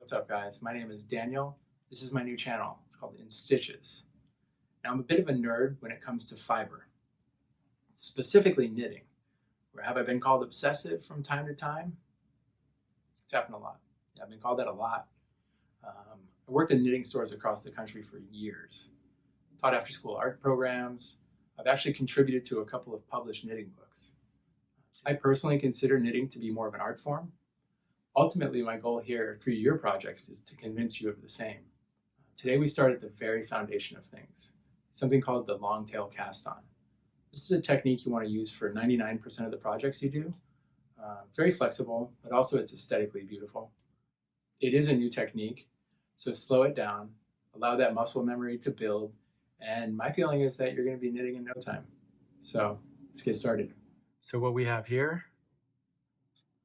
What's up, guys? My name is Daniel. This is my new channel. It's called In Stitches. Now, I'm a bit of a nerd when it comes to fiber, specifically knitting. Where have I been called obsessive from time to time? It's happened a lot. I've been called that a lot. I worked in knitting stores across the country for years, taught after school art programs. I've actually contributed to a couple of published knitting books. I personally consider knitting to be more of an art form. Ultimately, my goal here through your projects is to convince you of the same. Today, we start at the very foundation of things, something called the long tail cast on. This is a technique you want to use for 99% of the projects you do. Very flexible, but also it's aesthetically beautiful. It is a new technique, so slow it down, allow that muscle memory to build, and my feeling is that you're going to be knitting in no time. So let's get started. So what we have here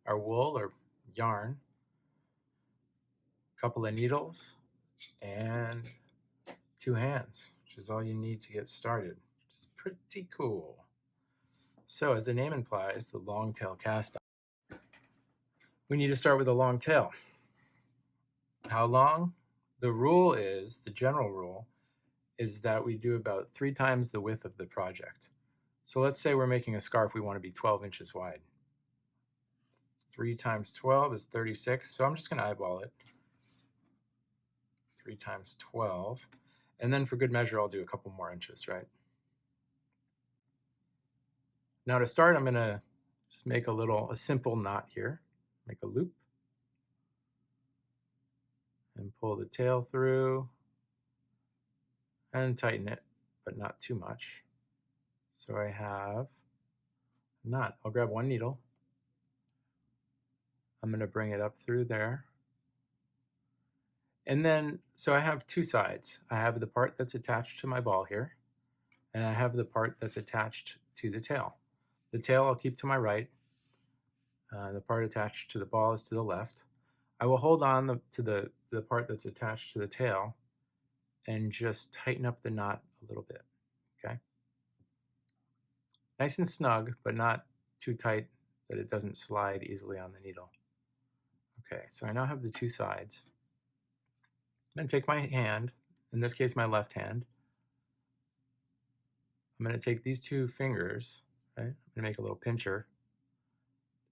are wool or yarn, a couple of needles, and 2 hands, which is all you need to get started. It's pretty cool. So as the name implies, the long tail cast on. We need to start with a long tail. How long? The general rule is that we do about 3 times the width of the project. So let's say we're making a scarf we want to be 12 inches wide. 3 times 12 is 36, so I'm just going to eyeball it. 3 times 12. And then for good measure, I'll do a couple more inches, right? Now to start, I'm going to just make a simple knot here. Make a loop. And pull the tail through. And tighten it, but not too much. So I have a knot. I'll grab 1 needle. I'm going to bring it up through there. And then, so I have 2 sides. I have the part that's attached to my ball here, and I have the part that's attached to the tail. The tail I'll keep to my right. The part attached to the ball is to the left. I will hold on to the part that's attached to the tail and just tighten up the knot a little bit, okay? Nice and snug, but not too tight that it doesn't slide easily on the needle. Okay, so I now have the 2 sides. I'm going to take my hand, in this case my left hand. I'm going to take these 2 fingers, right? I'm going to make a little pincher.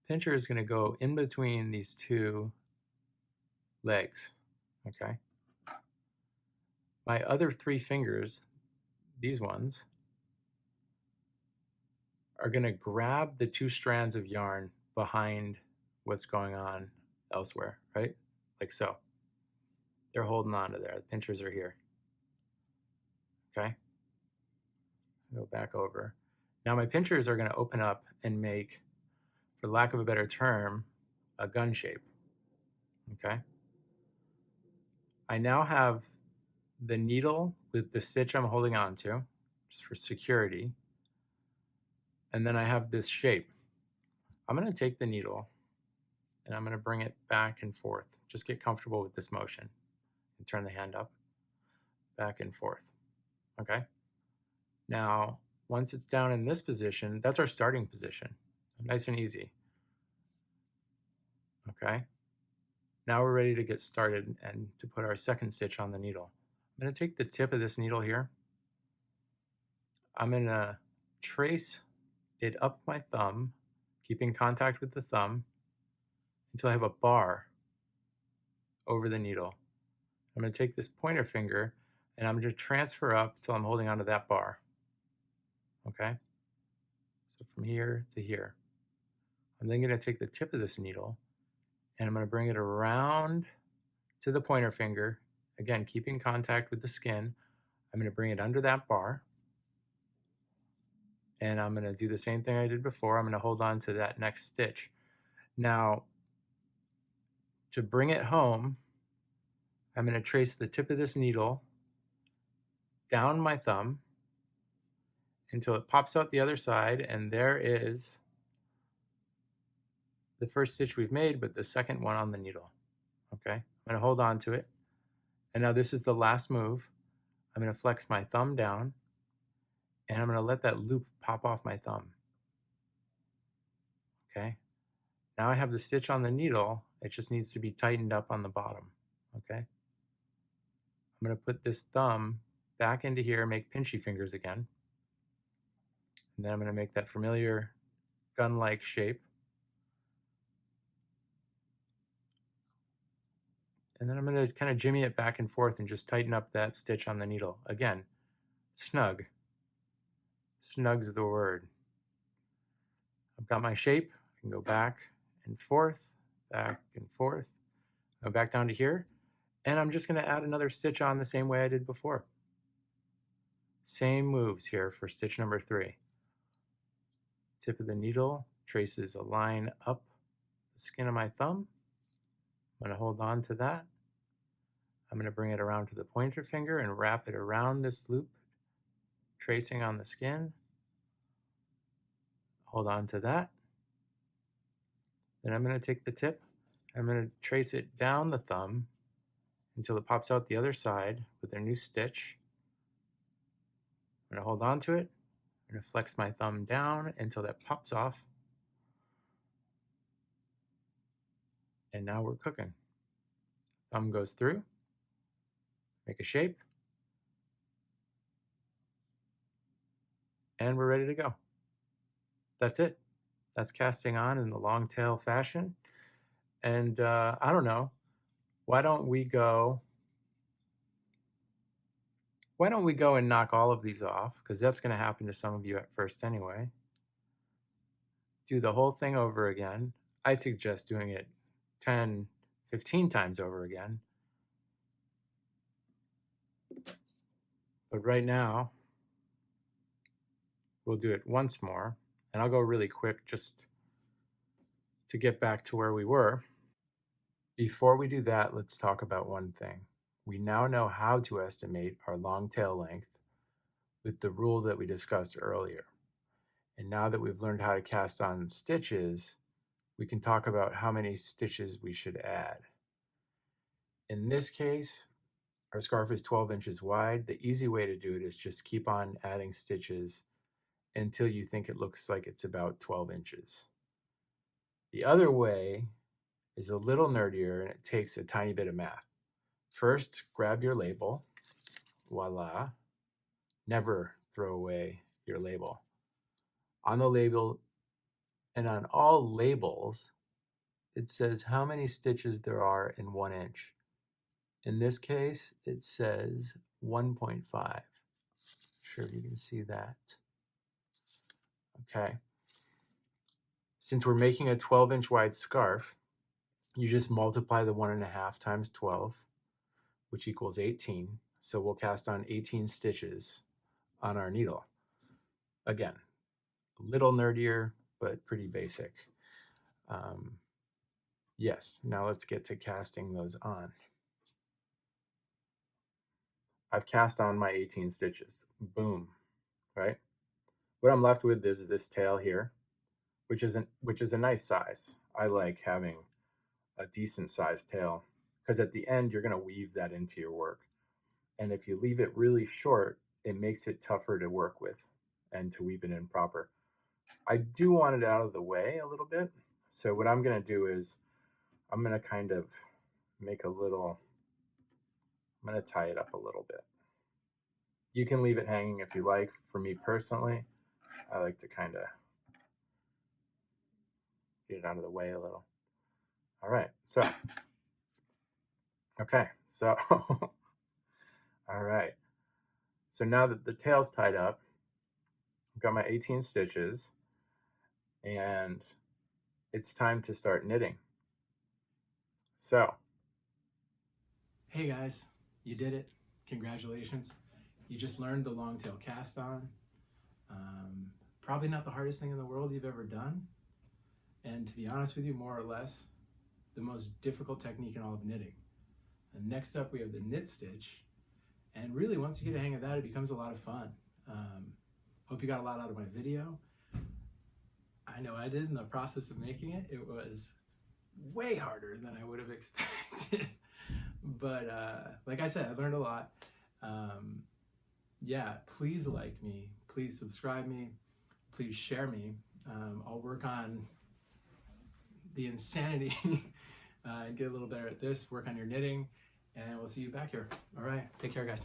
The pincher is going to go in between these 2 legs, okay? My other 3 fingers, these ones, are going to grab the 2 strands of yarn behind what's going on elsewhere, right? Like so. They're holding on to there. The pinchers are here. Okay? Go back over. Now my pinchers are going to open up and make, for lack of a better term, a gun shape. Okay? I now have the needle with the stitch I'm holding on to, just for security. And then I have this shape. I'm going to take the needle and I'm going to bring it back and forth. Just get comfortable with this motion. And turn the hand up, back and forth. Okay? Now, once it's down in this position, that's our starting position. Nice and easy. Okay? Now we're ready to get started and to put our second stitch on the needle. I'm going to take the tip of this needle here. I'm going to trace it up my thumb, keeping contact with the thumb, until I have a bar over the needle. I'm going to take this pointer finger and I'm going to transfer up until I'm holding onto that bar. Okay? So from here to here. I'm then going to take the tip of this needle and I'm going to bring it around to the pointer finger. Again, keeping contact with the skin. I'm going to bring it under that bar. And I'm going to do the same thing I did before. I'm going to hold on to that next stitch. Now, to bring it home, I'm going to trace the tip of this needle down my thumb until it pops out the other side, and there is the first stitch we've made, but the second one on the needle. Okay, I'm going to hold on to it. And now this is the last move. I'm going to flex my thumb down, and I'm going to let that loop pop off my thumb. Okay, now I have the stitch on the needle. It just needs to be tightened up on the bottom. okay? I'm gonna put this thumb back into here, make pinchy fingers again. And then I'm gonna make that familiar gun-like shape. And then I'm gonna kind of jimmy it back and forth and just tighten up that stitch on the needle. Again, snug. Snug's the word. I've got my shape. I can go back and forth, go back down to here. And I'm just gonna add another stitch on the same way I did before. Same moves here for stitch number 3. Tip of the needle traces a line up the skin of my thumb. I'm going to hold on to that. I'm going to bring it around to the pointer finger and wrap it around this loop, tracing on the skin. Hold on to that. Then I'm going to take the tip. I'm going to trace it down the thumb until it pops out the other side with a new stitch. I'm going to hold on to it. I'm going to flex my thumb down until that pops off. And now we're cooking. Thumb goes through, make a shape, and we're ready to go. That's it. That's casting on in the long tail fashion. And I don't know, why don't we go and knock all of these off, because that's going to happen to some of you at first anyway. Do the whole thing over again. I suggest doing it 10, 15 times over again. But right now, we'll do it once more, and I'll go really quick just to get back to where we were. Before we do that, let's talk about one thing. We now know how to estimate our long tail length with the rule that we discussed earlier. And now that we've learned how to cast on stitches, we can talk about how many stitches we should add. In this case, our scarf is 12 inches wide. The easy way to do it is just keep on adding stitches until you think it looks like it's about 12 inches. The other way is a little nerdier, and it takes a tiny bit of math. First, grab your label. Voila. Never throw away your label. On the label and on all labels, it says how many stitches there are in 1 inch. In this case, it says 1.5. Sure you can see that. Okay. Since we're making a 12-inch wide scarf, you just multiply the 1.5 times 12, which equals 18. So we'll cast on 18 stitches on our needle. Again, a little nerdier, but pretty basic. Yes, now let's get to casting those on. I've cast on my 18 stitches. Boom, right? What I'm left with is this tail here, which is a nice size. I like having a decent sized tail because at the end you're going to weave that into your work. And if you leave it really short, it makes it tougher to work with and to weave it in proper. I do want it out of the way a little bit. So what I'm going to do is I'm going to kind of make a little, I'm going to tie it up a little bit. You can leave it hanging if you like. For me personally, I like to kind of get it out of the way a little. All right, so, okay, so, all right. So now that the tail's tied up, I've got my 18 stitches, and it's time to start knitting. So. Hey guys, you did it. Congratulations. You just learned the long tail cast on. Probably not the hardest thing in the world you've ever done. And to be honest with you, more or less, the most difficult technique in all of knitting. And next up, we have the knit stitch. And really, once you get a hang of that, it becomes a lot of fun. Hope you got a lot out of my video. I know I did in the process of making it. It was way harder than I would have expected. But like I said, I learned a lot. Yeah, please like me. Please subscribe me. Please share me. I'll work on the insanity and get a little better at this, work on your knitting, and we'll see you back here. All right, take care, guys.